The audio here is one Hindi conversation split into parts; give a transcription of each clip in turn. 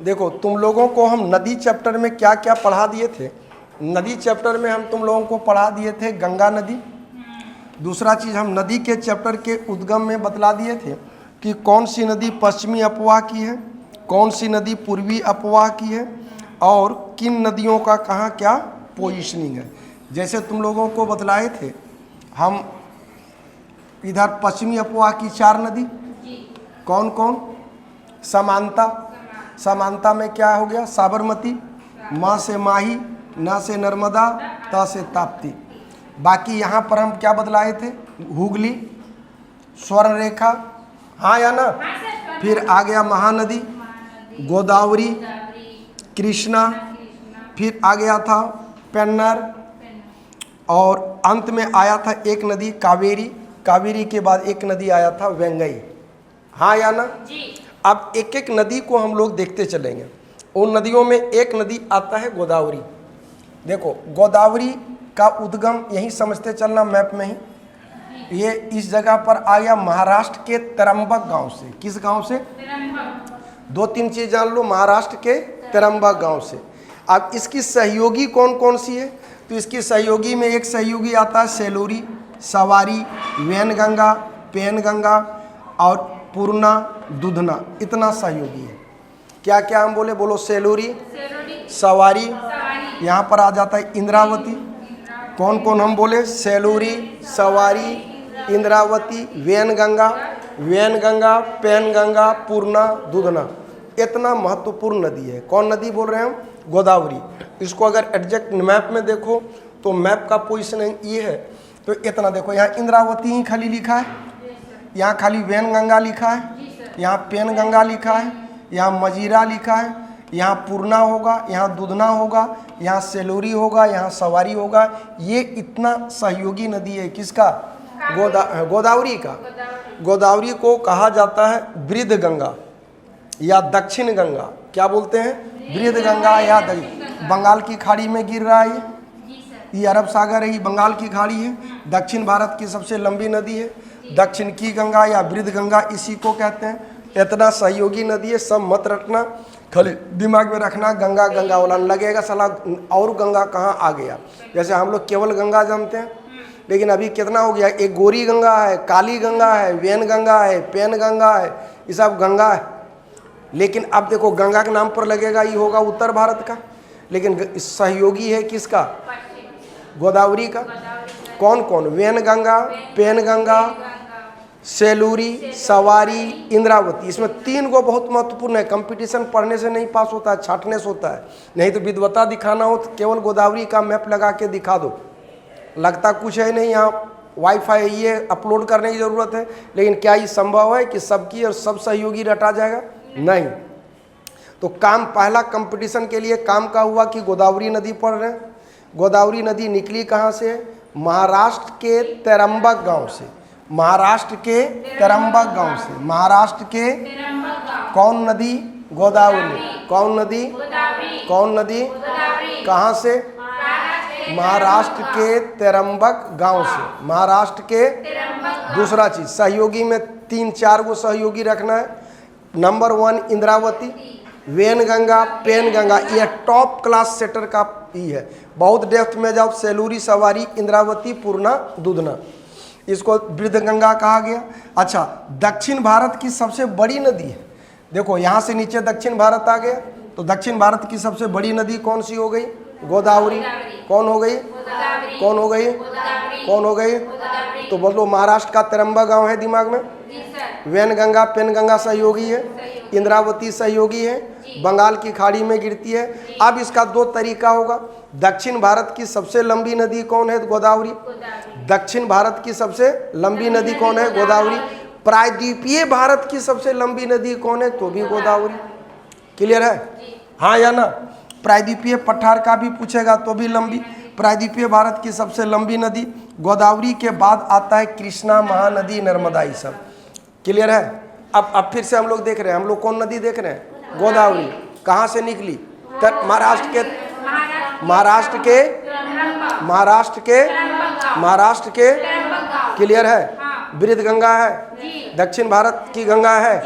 देखो तुम लोगों को हम नदी चैप्टर में क्या क्या पढ़ा दिए थे। नदी चैप्टर में हम तुम लोगों को पढ़ा दिए थे गंगा नदी। दूसरा चीज़ हम नदी के चैप्टर के उद्गम में बतला दिए थे कि कौन सी नदी पश्चिमी अपवाह की है, कौन सी नदी पूर्वी अपवाह की है, और किन नदियों का कहाँ क्या पोजीशनिंग है। जैसे तुम लोगों को बतलाए थे हम, इधर पश्चिमी अपवाह की 4 नदी कौन कौन। समानता, समानता में क्या हो गया, साबरमती, माँ से माही, ना से नर्मदा, ता से ताप्ती। बाकी यहाँ पर हम क्या बतलाए थे, हुगली, स्वर्ण रेखा, हाँ या ना। फिर आ गया महानदी, गोदावरी, कृष्णा, फिर आ गया था पेन्नार, और अंत में आया था एक नदी कावेरी। कावेरी के बाद एक नदी आया था वेंगई, हाँ या ना। अब एक एक नदी को हम लोग देखते चलेंगे। उन नदियों में एक नदी आता है गोदावरी। देखो गोदावरी का उद्गम यहीं समझते चलना मैप में ही, ये इस जगह पर आ गया महाराष्ट्र के तरंबक गांव से। किस गांव से, 2-3 चीज़ जान लो, महाराष्ट्र के तरंबक गांव से। अब इसकी सहयोगी कौन कौन सी है, तो इसकी सहयोगी में एक सहयोगी आता है सेलूरी, सवारी, वैनगंगा, पेनगंगा और पूर्णा, दूधना। इतना सहयोगी है। क्या क्या हम बोले, बोलो सेलूरी, सवारी, यहाँ पर आ जाता है इंद्रावती। कौन कौन हम बोले, सेलूरी, सवारी, इंद्रावती, वैनगंगा, वैनगंगा, पेनगंगा, पूर्णा, दूधना। इतना महत्वपूर्ण नदी है। कौन नदी बोल रहे हैं हम, गोदावरी। इसको अगर एग्जैक्ट मैप में देखो तो मैप का पोजीशन ये है, तो इतना देखो, यहाँ इंद्रावती ही खाली लिखा है, यहाँ खाली वैनगंगा लिखा है, यहाँ पेनगंगा लिखा है, यहाँ मजीरा लिखा है, यहाँ पूर्णा होगा, यहाँ दूधना होगा, यहाँ सेलूरी होगा, यहाँ सवारी होगा। ये इतना सहयोगी नदी है किसका, गोदावरी का। गोदावरी को कहा जाता है वृद्ध गंगा या दक्षिण गंगा। क्या बोलते हैं, वृद्ध गंगा या बंगाल की खाड़ी में गिर रहा है ये अरब सागर है, ये बंगाल की खाड़ी है। दक्षिण भारत की सबसे लंबी नदी है, दक्षिण की गंगा या वृद्ध गंगा इसी को कहते हैं। इतना सहयोगी नदी है, सब मत रखना, खाली दिमाग में रखना गंगा गंगा वाला लगेगा साला, और गंगा कहाँ आ गया। जैसे हम लोग केवल गंगा जानते हैं, लेकिन अभी कितना हो गया, एक गोरी गंगा है, काली गंगा है, वैन गंगा है, पेन गंगा है, ये सब गंगा है। लेकिन अब देखो गंगा के नाम पर लगेगा ये होगा उत्तर भारत का, लेकिन सहयोगी है किसका, गोदावरी का। कौन कौन, वैन गंगा, पेन गंगा, सेलूरी, सवारी, इंद्रावती। इसमें 3 को बहुत महत्वपूर्ण है। कंपटीशन पढ़ने से नहीं पास होता है, छाटने से होता है। नहीं तो विद्वता दिखाना हो तो केवल गोदावरी का मैप लगा के दिखा दो, लगता कुछ है नहीं। यहाँ वाईफाई ये अपलोड करने की ज़रूरत है, लेकिन क्या ये संभव है कि सबकी और सब सहयोगी रटा जाएगा, नहीं। तो काम पहला कंपटीशन के लिए काम का हुआ कि गोदावरी नदी पढ़ रहे हैं। गोदावरी नदी निकली कहाँ से, महाराष्ट्र के तरंबक गांव से। महाराष्ट्र के तरंबक गांव से, महाराष्ट्र के कौन नदी, गोदावरी। कौन नदी, कौन नदी, कहाँ से, महाराष्ट्र के तरंबक गांव से, महाराष्ट्र के। दूसरा चीज सहयोगी में 3-4 को सहयोगी रखना है। नंबर 1 इंद्रावती, वैनगंगा, पेनगंगा, ये टॉप क्लास सेटर का ही है। बहुत डेप्थ में जाओ, सेलूरी, सवारी, इंद्रावती, पूर्णा, दूधना, इसको वृद्ध गंगा कहा गया। अच्छा, दक्षिण भारत की सबसे बड़ी नदी है। देखो यहाँ से नीचे दक्षिण भारत आ गया, तो दक्षिण भारत की सबसे बड़ी नदी कौन सी हो गई, गोदावरी। कौन हो गई, कौन हो गई, कौन हो गई, तो बोलो महाराष्ट्र का तरंबक गांव है दिमाग में। वैनगंगा, पेनगंगा सहयोगी है, इंद्रावती सहयोगी है, बंगाल की खाड़ी में गिरती है। अब इसका 2 तरीका होगा। दक्षिण भारत की सबसे लंबी नदी कौन है, गोदावरी। दक्षिण भारत की सबसे लंबी नदी कौन है, गोदावरी। प्रायद्वीपीय भारत की सबसे लंबी नदी कौन है, तो भी गोदावरी। क्लियर है, हाँ या ना। प्रायद्वीपीय पठार का भी पूछेगा तो भी लंबी। प्रायद्वीपीय भारत की सबसे लंबी नदी गोदावरी के बाद आता है कृष्णा, महानदी, नर्मदा, ये सब। क्लियर है। अब फिर से हम लोग देख रहे हैं, हम लोग कौन नदी देख रहे हैं, गोदावरी। कहाँ से निकली, महाराष्ट्र के, महाराष्ट्र के, महाराष्ट्र के, महाराष्ट्र के। क्लियर है। वृद्ध गंगा है, दक्षिण भारत की गंगा है,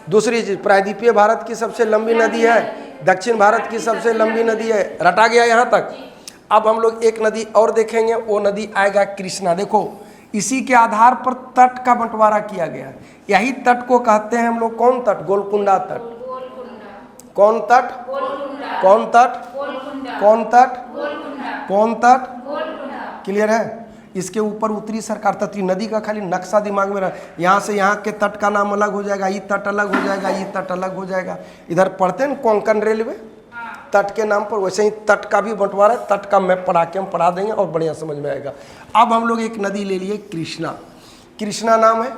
दूसरी चीज, प्रायद्वीपीय भारत की सबसे लंबी नदी है, दक्षिण भारत की सबसे लंबी नदी है। रटा गया यहाँ तक। अब हम लोग एक नदी और देखेंगे, वो नदी आएगा कृष्णा। देखो इसी के आधार पर तट का बंटवारा किया गया है। यही तट को कहते हैं हम लोग कौन तट? गोलकुंडा तट। कौन तट? कौन तट? कौन तट? कौन तट? क्लियर है? इसके ऊपर उत्तरी सरकार तटीय नदी का खाली नक्शा दिमाग में रहा, यहाँ से यहाँ के तट का नाम अलग हो जाएगा, ये तट अलग हो जाएगा, ये तट अलग हो जाएगा। इधर पढ़ते हैं कोंकण रेलवे तट के नाम पर, वैसे ही तट का भी बंटवारा है। तट का मैप पढ़ा के हम पढ़ा देंगे और बढ़िया समझ में आएगा। अब हम लोग एक नदी ले लिए कृष्णा। कृष्णा नाम है,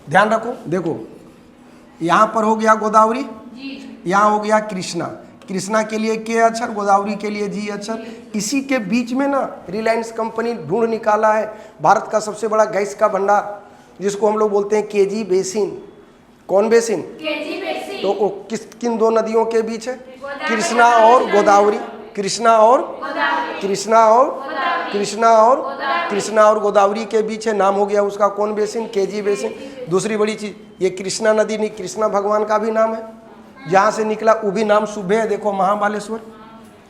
ध्यान रखो। देखो यहाँ पर हो गया गोदावरी, यहाँ हो गया कृष्णा। कृष्णा के लिए के अक्षर, गोदावरी के लिए जी अक्षर। इसी के बीच में ना रिलायंस कंपनी ढूंढ निकाला है भारत का सबसे बड़ा गैस का भंडार, जिसको हम लोग बोलते हैं केजी बेसिन। कौन बेसिन? KG basin. तो वो किन दो नदियों के बीच है? कृष्णा और गोदावरी। कृष्णा और कृष्णा और कृष्णा और कृष्णा और गोदावरी के बीच है। नाम हो गया उसका कौन बेसिन? KG basin. दूसरी बड़ी चीज, ये कृष्णा नदी नहीं, कृष्णा भगवान का भी नाम है। जहाँ से निकला वो भी नाम शुभ है। देखो महाबालेश्वर,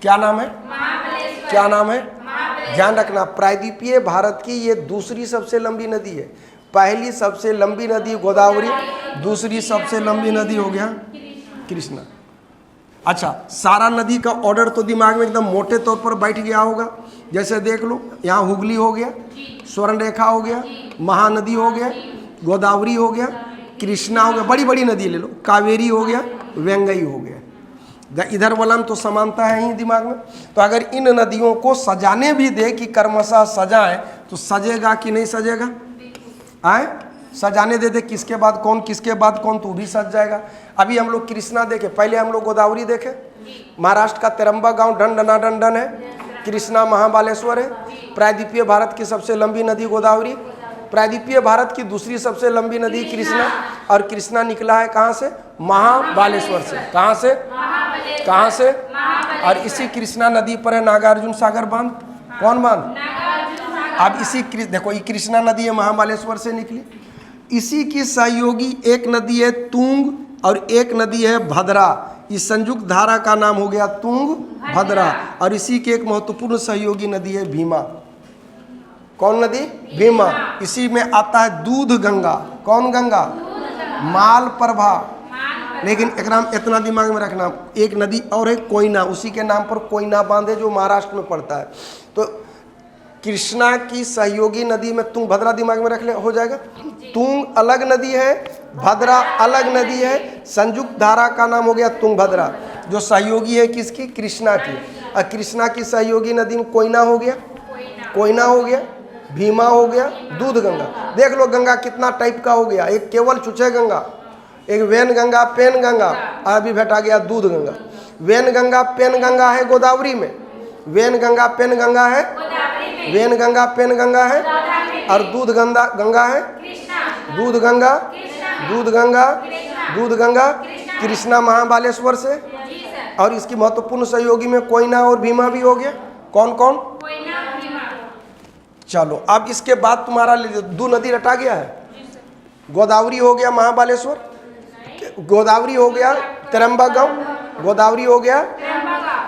क्या नाम है? क्या नाम है? ध्यान रखना, प्रायद्वीपीय भारत की ये दूसरी सबसे लंबी नदी है। पहली सबसे लंबी नदी गोदावरी, दूसरी सबसे लंबी नदी हो गया कृष्णा। अच्छा, सारा नदी का ऑर्डर तो दिमाग में एकदम मोटे तौर पर बैठ गया होगा। जैसे देख लो, यहाँ हुगली हो गया, स्वर्ण रेखा हो गया, महानदी हो गया, गोदावरी हो गया, कृष्णा हो गया, बड़ी बड़ी नदी ले लो, कावेरी हो गया, वेंगई हो गया। इधर वाला में तो समानता है ही दिमाग में। तो अगर इन नदियों को सजाने भी दे कि कर्मशः सजाए, तो सजेगा कि नहीं सजेगा? आए सजाने दे किसके बाद कौन, किसके बाद कौन, तो भी सज जाएगा। अभी हम लोग कृष्णा देखे, पहले हम लोग गोदावरी देखे। महाराष्ट्र का तिरंबा गांव डन डना डन है, कृष्णा महाबालेश्वर है। प्रायद्वीपीय भारत की सबसे लंबी नदी गोदावरी, प्रायद्वीपीय भारत की दूसरी सबसे लंबी नदी कृष्णा। और कृष्णा निकला है कहाँ से? महाबालेश्वर से। कहाँ से? कहाँ से? और इसी कृष्णा नदी पर है नागार्जुन सागर बांध। कौन बांध? अब इसी देखो, ये कृष्णा नदी है, महाबालेश्वर से निकली। इसी की सहयोगी एक नदी है तुंग और एक नदी है भद्रा। इस संयुक्त धारा का नाम हो गया तुंग भद्रा। और इसी की एक महत्वपूर्ण सहयोगी नदी है भीमा। कौन नदी? भीमा। इसी में आता है दूध गंगा। कौन गंगा? माल प्रभा। लेकिन एक नाम इतना दिमाग में रखना, एक नदी और है कोयना, उसी के नाम पर कोयना बांध है जो महाराष्ट्र में पड़ता है। तो कृष्णा की सहयोगी नदी में तुंग भद्रा दिमाग में रख ले, हो जाएगा। तुंग अलग नदी है, भद्रा अलग नदी है। संयुक्त धारा का नाम हो गया तुंग भद्रा, जो सहयोगी है किसकी? कृष्णा की। और कृष्णा की सहयोगी नदी में कोयना हो गया, कोयना हो गया, भीमा हो गया, दूध गंगा। देख लो गंगा कितना टाइप का हो गया। एक केवल चुचे गंगा, एक वेन गंगा, पेन गंगा, अभी भेटा गया दूध गंगा। वेन गंगा पेन गंगा है गोदावरी में, वेन गंगा पेन गंगा है, वेन गंगा पेन गंगा है। और दूध गंगा गंगा है, दूध गंगा, दूध गंगा, दूध गंगा कृष्णा महाबालेश्वर से। और इसकी महत्वपूर्ण सहयोगी में कोयना और भीमा भी हो गया। कौन कौन? चलो अब इसके बाद तुम्हारा दो नदी रटा गया है। गोदावरी हो गया महाबालेश्वर, गोदावरी हो गया तिरंबा गांव, गोदावरी हो गया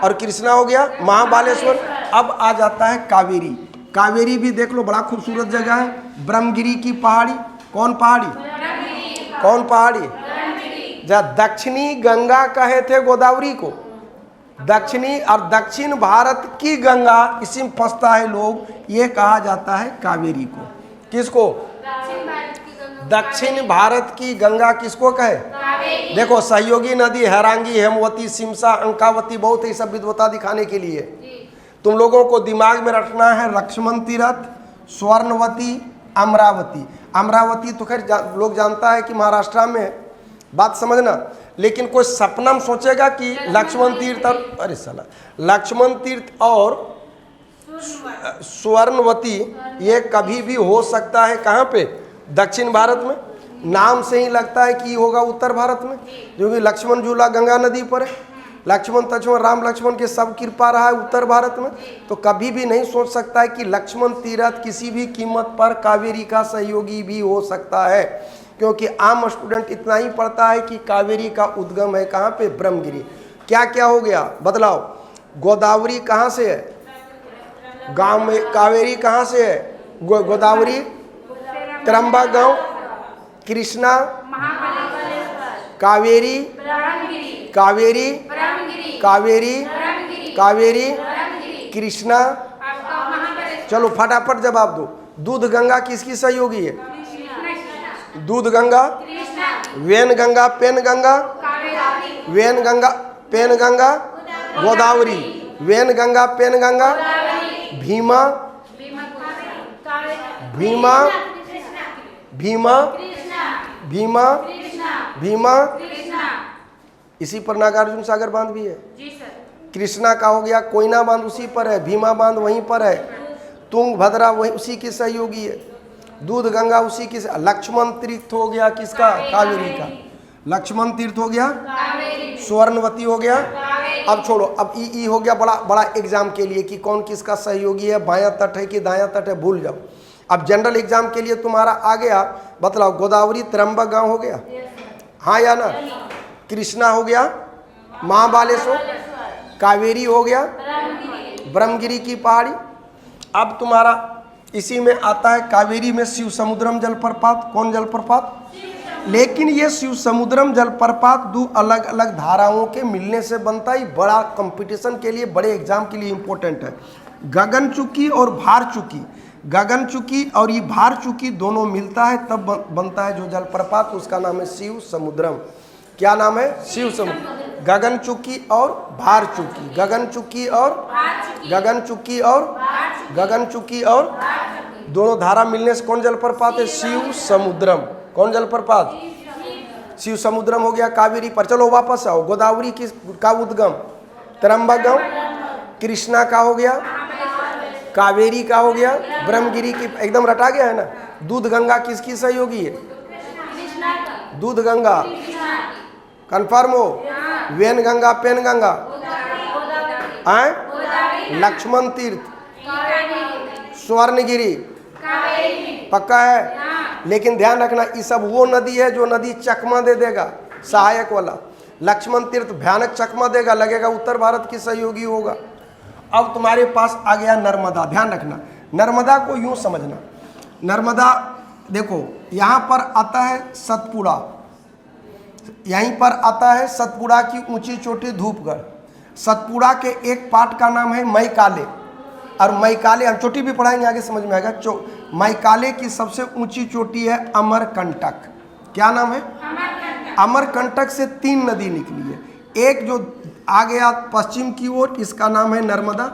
और कृष्णा हो गया महाबालेश्वर। अब आ जाता है कावेरी। कावेरी भी देख लो, बड़ा खूबसूरत जगह है। ब्रह्मगिरी की पहाड़ी। कौन पहाड़ी? कौन पहाड़ी? जहाँ दक्षिणी गंगा कहे थे गोदावरी को, दक्षिणी और दक्षिण भारत की गंगा, इसी में फंसता है लोग, ये कहा जाता है कावेरी को। किसको? दक्षिण भारत की गंगा किसको कहे? देखो सहयोगी नदी हैरांगी, हेमवती, सिमसा, अंकावती, बहुत ही सब विद्वता दिखाने के लिए तुम लोगों को दिमाग में रखना है। लक्ष्मण तीर्थ, स्वर्णवती, अमरावती। अमरावती तो खैर लोग जानता है कि महाराष्ट्र में है, बात समझना। लेकिन कोई सपना में सोचेगा कि लक्ष्मण तीर्थ और, अरे साला, लक्ष्मण तीर्थ और स्वर्णवती ये कभी भी हो सकता है कहाँ पे? दक्षिण भारत में। नाम से ही लगता है कि होगा उत्तर भारत में, क्योंकि लक्ष्मण झूला गंगा नदी पर है। लक्ष्मण तक्ष्मण राम लक्ष्मण के सब कृपा रहा है उत्तर भारत में। तो कभी भी नहीं सोच सकता है कि लक्ष्मण तीर्थ किसी भी कीमत पर कावेरी का सहयोगी भी हो सकता है। क्योंकि आम स्टूडेंट इतना ही पढ़ता है कि कावेरी का उद्गम है कहाँ पे, ब्रह्मगिरी। क्या क्या हो गया बतलाओ। गोदावरी कहाँ से है, गांव में। कावेरी कहाँ से है, गोदावरी त्रंबक गांव। कृष्णा कावेरी कावेरी कावेरी कावेरी कृष्णा। चलो फटाफट जवाब दो। दूध गंगा किसकी सहयोगी है, Dudhganga, Wainganga, Penganga, Wainganga, Penganga, Godavari, Wainganga, Penganga, Bhima, Bhima, Bhima, Bhima, Bhima. इसी पर नागार्जुन सागर बांध भी है। कृष्णा का हो गया कोयना बांध उसी पर है, भीमा बांध वहीं पर है, तुंग भद्रा वही उसी की सहयोगी है, दूध गंगा उसी की। लक्ष्मण तीर्थ हो गया किसका, कावेरी का। लक्ष्मण तीर्थ हो गया, स्वर्णवती हो गया। अब छोड़ो, अब ई हो गया बड़ा बड़ा एग्जाम के लिए कि कौन किसका सहयोगी है, बायां तट है कि दायां तट है, भूल जाओ। अब जनरल एग्जाम के लिए तुम्हारा आ गया, बतलाओ। गोदावरी त्रंबक गांव हो गया, हाँ या ना। कृष्णा हो गया महाबालेश्वर, कावेरी हो गया ब्रह्मगिरी की पहाड़ी। अब तुम्हारा इसी में आता है कावेरी में शिव समुद्रम जलप्रपात। कौन जलप्रपात, लेकिन ये शिव समुद्रम जलप्रपात दो अलग अलग धाराओं के मिलने से बनता है। बड़ा कंपटीशन के लिए, बड़े एग्जाम के लिए इंपॉर्टेंट है। गगनचुकी और भारचुकी, गगनचुकी और ये भारचुकी दोनों मिलता है तब बनता है जो जलप्रपात, उसका नाम है शिव समुद्रम। क्या नाम है, शिव समुद्र। गगनचुकी और भारचुकी, गगनचुकी और गगनचुकी और गगनचुकी और दोनों धारा मिलने से कौन जलप्रपात है, शिव समुद्रम। कौन जलप्रपात, शिव समुद्रम हो गया कावेरी पर। चलो वापस आओ। गोदावरी का उद्गम त्रंबक गांव, कृष्णा का हो गया, कावेरी का हो गया, ब्रह्मगिरी की। एकदम रटा गया है ना। दूध गंगा किसकी सहयोगी है, दूध गंगा, कन्फर्म हो। वेन गंगा, पेन गंगा, लक्ष्मण तीर्थ, स्वर्णगिरी, पक्का है। लेकिन ध्यान रखना, ये सब वो नदी है जो नदी चकमा दे देगा, सहायक वाला। लक्ष्मण तीर्थ भयानक चकमा देगा, लगेगा उत्तर भारत की सहयोगी होगा। अब तुम्हारे पास आ गया नर्मदा। ध्यान रखना, नर्मदा को यूं समझना। नर्मदा देखो, यहाँ पर आता है सतपुड़ा, यहीं पर आता है सतपुड़ा की ऊंची चोटी धूपगढ़। सतपुड़ा के एक पार्ट का नाम है मैकाले, और मैकाले हम चोटी भी पढ़ाएंगे, आगे समझ में आएगा। मैकाले की सबसे ऊंची चोटी है अमरकंटक। क्या नाम है, अमरकंटक से 3 नदी निकली है। एक जो आ गया पश्चिम की ओर, इसका नाम है नर्मदा।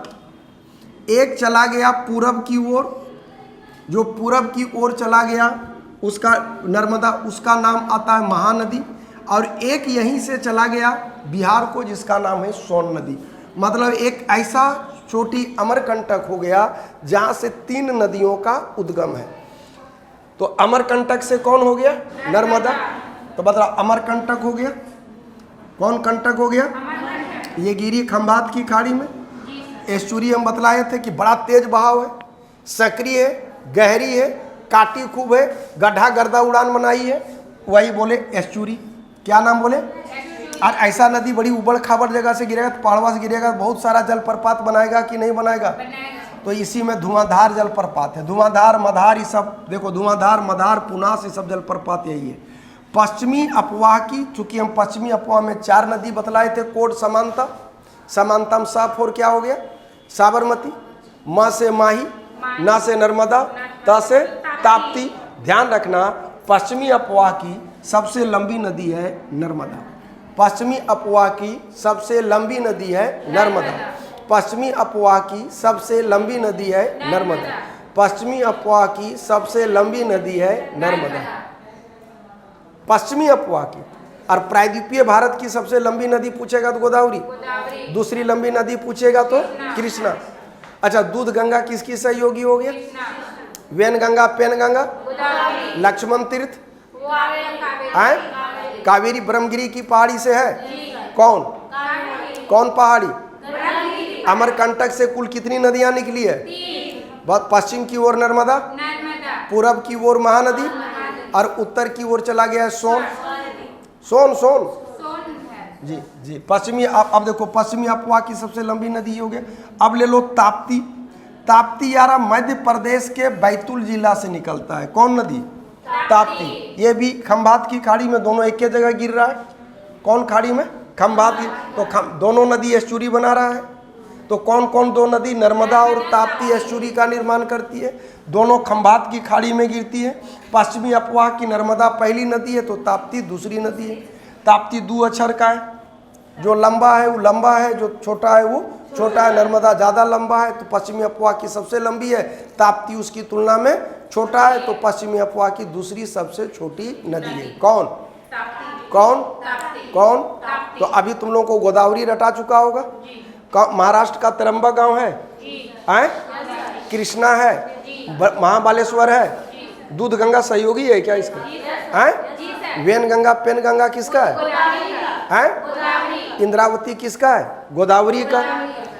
एक चला गया पूरब की ओर, जो पूरब की ओर चला गया उसका नर्मदा, उसका नाम आता है महानदी। और एक यहीं से चला गया बिहार को, जिसका नाम है सोन नदी। मतलब एक ऐसा चोटी अमरकंटक हो गया जहाँ से 3 नदियों का उद्गम है। तो अमरकंटक से कौन हो गया, नर्मदा। तो बता, अमरकंटक हो गया, कौन कंटक हो गया, ये गिरी खंभात की खाड़ी में। एस्चुरी हम बतलाए थे कि बड़ा तेज बहाव है, सक्रिय है, गहरी है, काटी खूब है, गड्ढा गर्दा उड़ान बनाई है, वही बोले एस्चुरी। क्या नाम बोले। और ऐसा नदी बड़ी उबड़ खाबड़ जगह से गिरेगा तो पहाड़वा से गिरेगा, बहुत सारा जलप्रपात बनाएगा कि नहीं बनाएगा। तो इसी में धुआंधार जलप्रपात है। धुआंधार, मधार, ये सब देखो, धुआंधार, मधार, पुनास, ये सब जलप्रपात यही है। पश्चिमी अपवाह की, चूंकि हम पश्चिमी अपवाह में 4 नदी बतलाए थे। कोड समानता, समानतम साफ और क्या हो गया, साबरमती। माँ से माही, ना से नर्मदा, ता से ताप्ती। ध्यान रखना, पश्चिमी अपवाह की सबसे लंबी नदी है नर्मदा। पश्चिमी अपवाह की सबसे लंबी नदी है नर्मदा। पश्चिमी अपवाह की सबसे लंबी नदी है नर्मदा। पश्चिमी अपवाह की सबसे लंबी नदी है नर्मदा। पश्चिमी अपवाह की। और प्रायद्वीपीय भारत की सबसे लंबी नदी पूछेगा तो गोदावरी, दूसरी लंबी नदी पूछेगा तो कृष्णा। अच्छा, दूध गंगा किसकी सहयोगी हो गया, वेन गंगा, पेन गंगा, लक्ष्मण तीर्थ, कावेरी ब्रह्मगिरी की पहाड़ी से है। कौन, कौन पहाड़ी, अमरकंटक से कुल कितनी नदियां निकली है, पश्चिम की ओर नर्मदा, पूरब की ओर महानदी, और उत्तर की ओर चला गया है सोन। सोन सोन जी जी। पश्चिमी अब देखो पश्चिमी अफवाह की सबसे लंबी नदी हो गया। अब ले लो ताप्ती। ताप्ती यारा मध्य प्रदेश के बैतूल जिला से निकलता है। कौन नदी? ताप्ती। ये भी खंभात की खाड़ी में, दोनों एक ही जगह गिर रहा है। कौन खाड़ी में? खंभात की। तो दोनों नदी एस्चुरी बना रहा है। तो कौन कौन दो नदी? नर्मदा और ताप्ती एस्चुरी का निर्माण करती है। दोनों खंभात की खाड़ी में गिरती है। पश्चिमी अफवाह की नर्मदा पहली नदी है तो ताप्ती दूसरी नदी है। ताप्ती 2 अक्षर का है, जो लंबा है वो लंबा है, जो छोटा है वो छोटा है। नर्मदा ज़्यादा लंबा है तो पश्चिमी अफवाह की सबसे लंबी है। ताप्ती उसकी तुलना में छोटा है तो पश्चिमी अफवाह की दूसरी सबसे छोटी नदी है। कौन? कौन? कौन? तो अभी तुम लोगों को गोदावरी रटा चुका होगा। महाराष्ट्र का तरंबा गांव है, कृष्णा है, महाबालेश्वर है, दूध गंगा सहयोगी है क्या इसका? है वेन गंगा पेन गंगा किसका है? इंद्रावती किसका है? गोदावरी का।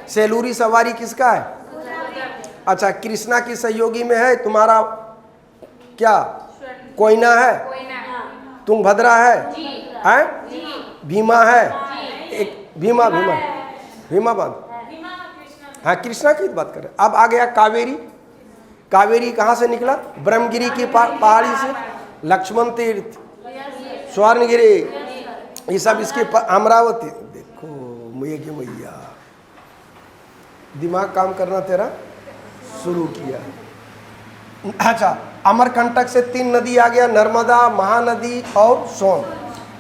सेलूरी सवारी किसका है? अच्छा, कृष्णा की सहयोगी में है तुम्हारा क्या? कोयना है, तुंगभद्रा है, भीमा है, एक भीमा भीमा भीमा बांध। हाँ, कृष्णा की बात करें। अब आ गया कावेरी। कावेरी कहाँ से निकला? ब्रह्मगिरी की पहाड़ी से। लक्ष्मण तीर्थ, स्वर्णगिरी, ये सब इसके अमरावती। देखो मैया दिमाग काम करना तेरा शुरू किया। अच्छा, अमरकंटक से 3 नदी आ गया, नर्मदा, महानदी और सोन।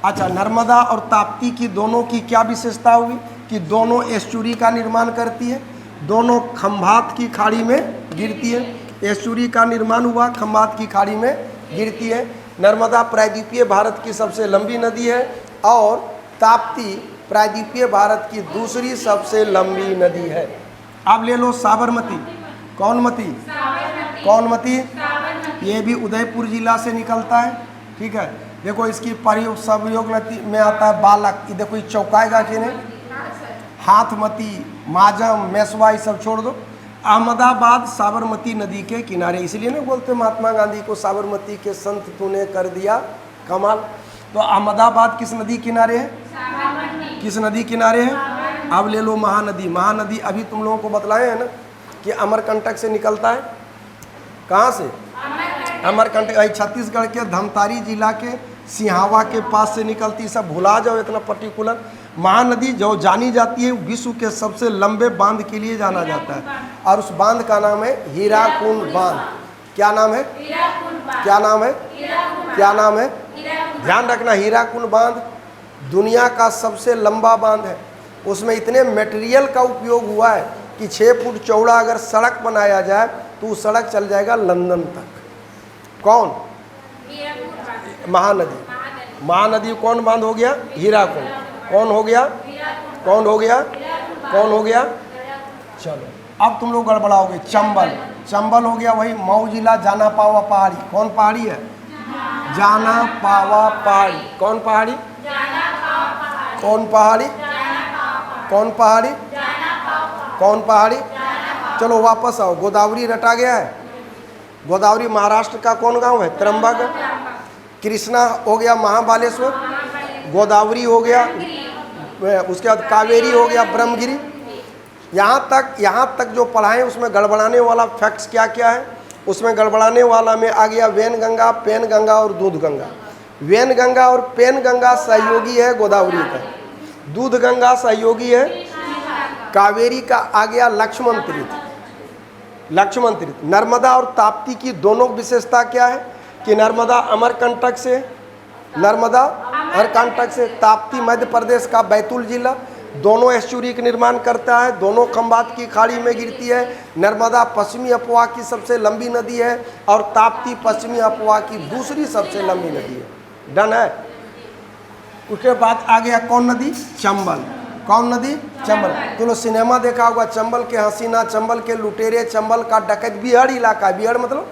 अच्छा, नर्मदा और ताप्ती की दोनों की क्या विशेषता हुई कि दोनों एस्चुरी का निर्माण करती है, दोनों खंभात की खाड़ी में गिरती है। एस्चुरी का निर्माण हुआ, खंभात की खाड़ी में गिरती है। नर्मदा प्रायद्वीपीय भारत की सबसे लंबी नदी है और ताप्ती प्रायद्वीपीय भारत की दूसरी सबसे लंबी नदी है। अब ले लो साबरमती। कौन मती? कौन मती? ये भी उदयपुर जिला से निकलता है। ठीक है, देखो इसकी प्रयोग सबयोग नदी में आता है बालक। ये देखो ये चौकाएगा कि नहीं? हाथमती, माजम, मेसवा ये सब छोड़ दो। अहमदाबाद साबरमती नदी के किनारे, इसलिए ना बोलते महात्मा गांधी को साबरमती के संत तूने कर दिया कमाल। तो अहमदाबाद किस नदी किनारे है? किस नदी किनारे है? अब ले लो महानदी। महानदी अभी तुम लोगों को बतलाए हैं ना कि अमरकंटक से निकलता है। कहाँ से? अमरकंटक छत्तीसगढ़ के धमतारी जिला के सिहावा के पास से निकलती। सब भुला जाओ इतना पर्टिकुलर। महानदी जो जानी जाती है विश्व के सबसे लंबे बांध के लिए जाना जाता है और उस बांध का नाम है हीराकुंड बांध। क्या नाम है? क्या नाम है? क्या नाम है? ध्यान रखना, हीराकुंड बांध दुनिया का सबसे लंबा बांध है। उसमें इतने मटेरियल का उपयोग हुआ है कि 6 फुट चौड़ा अगर सड़क बनाया जाए तो वो सड़क चल जाएगा लंदन तक। कौन? महानदी। महानदी कौन बांध हो गया? हीराकुंड। कौन हो गया? कौन हो गया? कौन हो गया? चलो अब तुम लोग गड़बड़ाओगे। चंबल। चंबल हो गया वही मऊ जिला, जाना पावा पहाड़ी। कौन पहाड़ी है? जाना पावा पहाड़ी। कौन पहाड़ी? कौन पहाड़ी? कौन पहाड़ी? कौन पहाड़ी? चलो वापस आओ। गोदावरी रटा गया है। गोदावरी महाराष्ट्र का कौन गांव है? त्रंबक। कृष्णा हो गया महाबालेश्वर। गोदावरी हो गया, उसके बाद कावेरी हो गया ब्रह्मगिरी। यहाँ तक जो पढ़ाएं उसमें गड़बड़ाने वाला फैक्ट्स क्या क्या है? उसमें गड़बड़ाने वाला में आ गया वेन गंगा, पेन गंगा और दूध गंगा। वेन गंगा और पेन गंगा सहयोगी है गोदावरी का। दूध गंगा सहयोगी है कावेरी का। आ गया लक्ष्मण तीर्थ। लक्ष्मण तीर्थ। नर्मदा और ताप्ती की दोनों विशेषता क्या है कि नर्मदा अमरकंटक से, नर्मदा अमरकंटक से, ताप्ती मध्य प्रदेश का बैतूल जिला। दोनों एस्चुरी का निर्माण करता है, दोनों खंभात की खाड़ी में गिरती है। नर्मदा पश्चिमी अफवाह की सबसे लंबी नदी है और ताप्ती पश्चिमी अफवाह की दूसरी सबसे लंबी नदी है। डन है। उसके बाद आ गया कौन नदी? चंबल। कौन नदी? चंबल। तो लोग सिनेमा देखा होगा, चंबल के हसीना, चंबल के लुटेरे, चंबल का डकैत। बिहार इलाका है। बिहार मतलब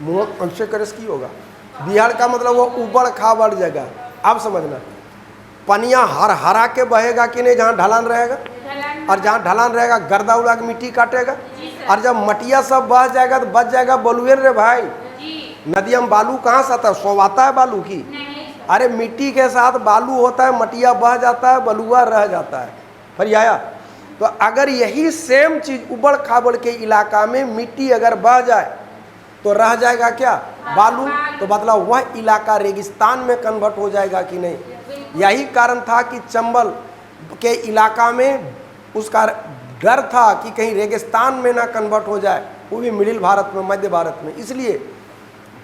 मुँह अंशे करस की होगा। बिहार का मतलब वो ऊबड़ खाबड़ जगह। अब समझना, पनिया हर हरा के बहेगा कि नहीं? जहाँ ढलान रहेगा, और जहाँ ढलान रहेगा गर्दा उड़ा के मिट्टी काटेगा। और जब मटिया सब बह जाएगा तो बच जाएगा बलुएर रे भाई। नदी में बालू कहाँ से आता है? सोवाता है बालू की? अरे मिट्टी के साथ बालू होता है, मटिया बह जाता है, बलुआ रह जाता है। फिर आया तो अगर यही सेम चीज उबड़ खाबड़ के इलाका में मिट्टी अगर बह जाए तो रह जाएगा क्या? बालू। तो मतलब वह इलाका रेगिस्तान में कन्वर्ट हो जाएगा कि नहीं? यही कारण था कि चंबल के इलाका में उसका डर था कि कहीं रेगिस्तान में ना कन्वर्ट हो जाए, वो भी मिडिल भारत में, मध्य भारत में। इसलिए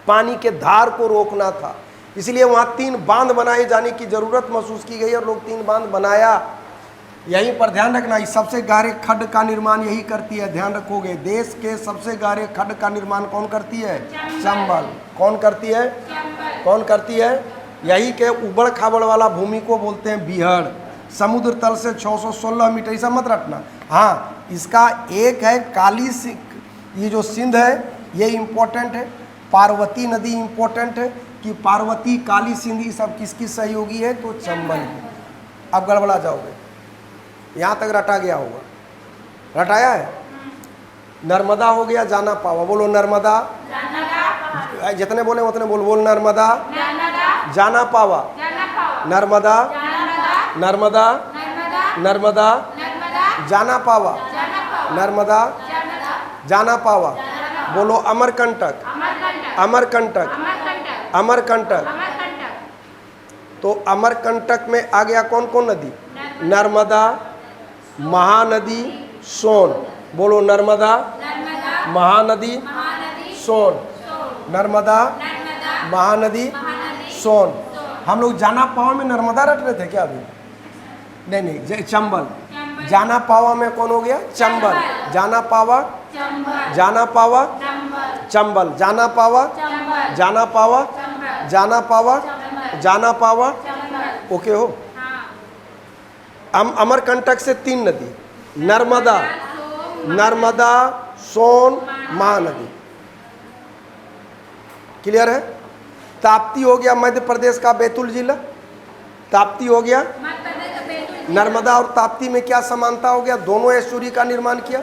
पानी के धार को रोकना था, इसलिए वहाँ 3 बांध बनाए जाने की ज़रूरत महसूस की गई और लोग 3 बांध बनाया। यहीं पर ध्यान रखना, इस सबसे गहरे खड्ड का निर्माण यही करती है, ध्यान रखोगे। देश के सबसे गहरे खड्ड का निर्माण कौन करती है? चंबल। कौन करती है? कौन करती है? यही के उबड़ खाबड़ वाला भूमि को बोलते हैं बीहड़। समुद्र तल से 616 मीटर, ऐसा मत रखना। हाँ, इसका एक है काली, ये जो सिंध है ये इम्पोर्टेंट है। पार्वती नदी इम्पोर्टेंट है कि पार्वती, काली, सिंध ये सब किसकी सहयोगी है? तो चंबल की। अब गड़बड़ा जाओगे, यहाँ तक रटा गया होगा। रटाया है? नर्मदा हो गया, जाना पावा। बोलो नर्मदा। जितने बोले उतने बोल। बोल नर्मदा, जाना पावा। नर्मदा, नर्मदा, नर्मदा, जाना पावा। नर्मदा, जाना पावा। बोलो अमरकंटक, अमरकंटक, अमरकंटक। तो अमरकंटक में आ गया कौन कौन नदी? नर्मदा, महानदी, सोन। बोलो नर्मदा, महानदी, सोन। नर्मदा, महानदी, सोन। हम लोग जाना पावा में नर्मदा रट रहे थे क्या अभी? नहीं, चंबल। जाना पावा में कौन हो गया? चंबल। जाना पावा, जाना पावा, चंबल। जाना पावा, जाना पावा, जाना पावा, जाना पावा। ओके हो? अमरकंटक से 3 नदी, नर्मदा, नर्मदा, सोन, महानदी। क्लियर है? ताप्ती हो गया मध्य प्रदेश का बैतूल जिला, ताप्ती हो गया। नर्मदा और ताप्ती में क्या समानता हो गया? दोनों एस्चुरी का निर्माण किया।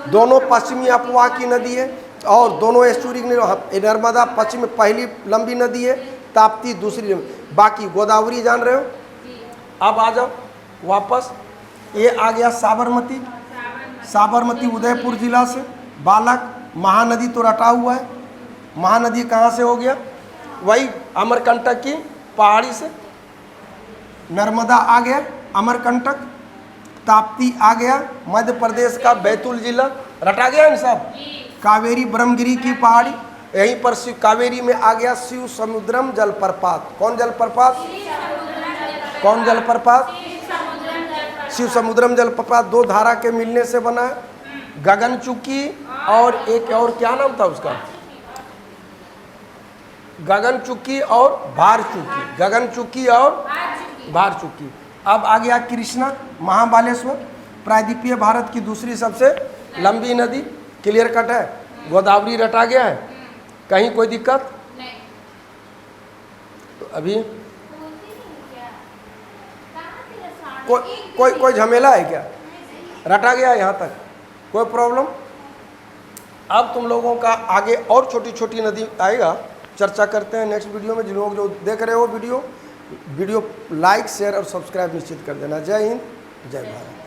दोनों पश्चिमी अफवाह की नदी है और दोनों एस्चुरी नर्मदा पश्चिम पहली लंबी नदी है, ताप्ती दूसरी। बाकी गोदावरी जान रहे हो। अब आ जाओ वापस, ये आ गया साबरमती। साबरमती उदयपुर जिला से। बालक, महानदी तो रटा हुआ है। महानदी कहाँ से हो गया? वही अमरकंटक की पहाड़ी से। नर्मदा आ गया अमरकंटक, ताप्ती आ गया मध्य प्रदेश का बैतूल जिला, रटा गया इन सब। कावेरी ब्रह्मगिरी की पहाड़ी, यहीं पर शिव कावेरी में आ गया शिव समुद्रम जलप्रपात। कौन जलप्रपात? कौन जलप्रपात? शिव समुद्रम जलप्रपात 2 धारा के मिलने से बना है। गगनचुक्की और एक और क्या नाम था उसका? गगनचुक्की और भारचुक्की। गगनचुक्की और भारचुक्की। अब आ गया कृष्णा, महाबालेश्वर, प्रायद्वीपीय भारत की दूसरी सबसे लंबी नदी। क्लियर कट है? गोदावरी रटा गया है, कहीं कोई दिक्कत नहीं? तो अभी कोई झमेला है क्या? रटा गया यहाँ तक, कोई प्रॉब्लम? अब तुम लोगों का आगे और छोटी छोटी नदी आएगा, चर्चा करते हैं नेक्स्ट वीडियो में। जिन लोग जो देख रहे हो वीडियो लाइक, शेयर और सब्सक्राइब निश्चित कर देना। जय हिंद, जय भारत।